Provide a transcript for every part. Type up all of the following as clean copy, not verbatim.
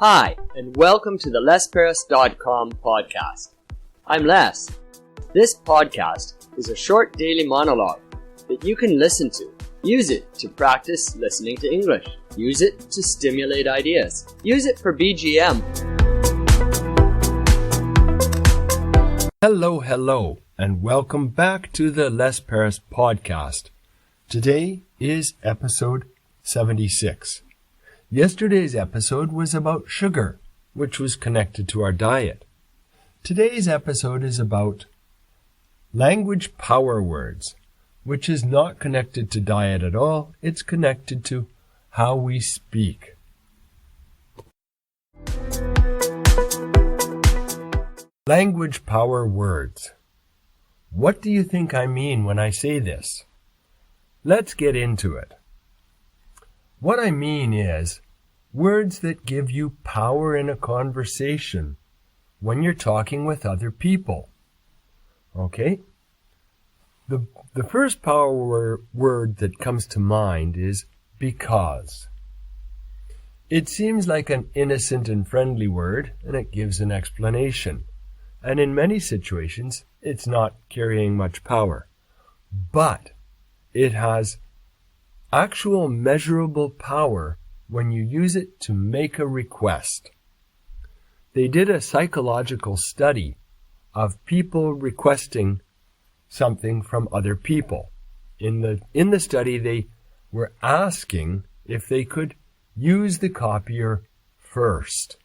Hi, and welcome to the LesParis.com podcast. I'm Les. This podcast is a short daily monologue that you can listen to. Use it to practice listening to English. Use it to stimulate ideas. Use it for BGM. Hello, and welcome back to the Les Paris podcast. Today is episode 76. Yesterday's episode was about sugar, which was connected to our diet. Today's episode is about language power words, which is not connected to diet at all. It's connected to how we speak. Language power words. What do you think I mean when I say this? Let's get into it. What I mean is words that give you power in a conversation when you're talking with other people. Okay? The first power word that comes to mind is because. It seems like an innocent and friendly word, and it gives an explanation. And in many situations, it's not carrying much power. But it has actual measurable power when you use it to make a request. They did a psychological study of people requesting something from other people. In the study, they were asking if they could use the copier first.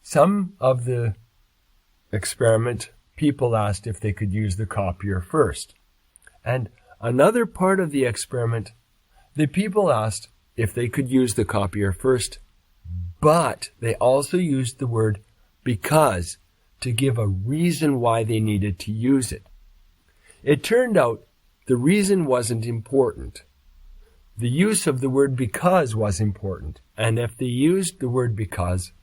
Some of the experiment, people asked if they could use the copier first. And another part of the experiment, the people asked if they could use the copier first, but they also used the word because to give a reason why they needed to use it. It turned out the reason wasn't important. The use of the word because was important. And if they used the word because,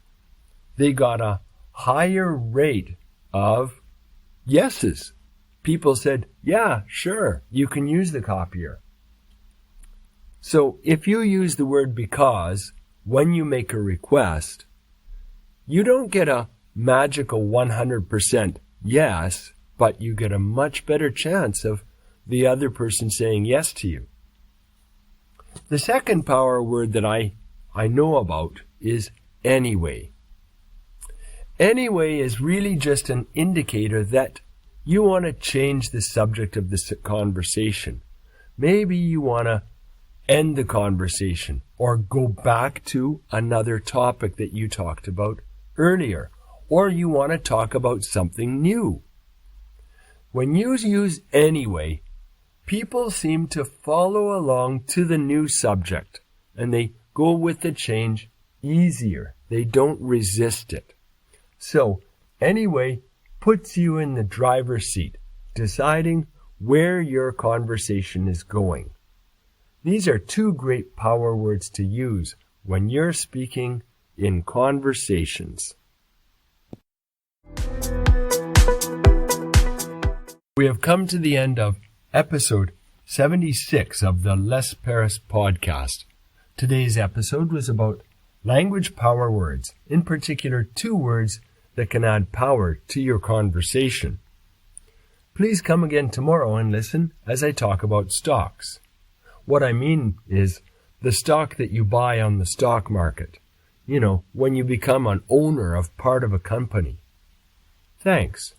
they got a higher rate of yeses. People said, yeah, sure, you can use the copier. So if you use the word because when you make a request, you don't get a magical 100% yes, but you get a much better chance of the other person saying yes to you. The second power word that I know about is anyway. Anyway is really just an indicator that you want to change the subject of this conversation. Maybe you want to end the conversation or go back to another topic that you talked about earlier, or you want to talk about something new. When you use anyway, people seem to follow along to the new subject and they go with the change easier. They don't resist it. So, anyway puts you in the driver's seat, deciding where your conversation is going. These are two great power words to use when you're speaking in conversations. We have come to the end of episode 76 of the Les Paris podcast. Today's episode was about language power words, in particular 2 words that can add power to your conversation. Please come again tomorrow and listen as I talk about stocks. What I mean is the stock that you buy on the stock market. You know, when you become an owner of part of a company. Thanks.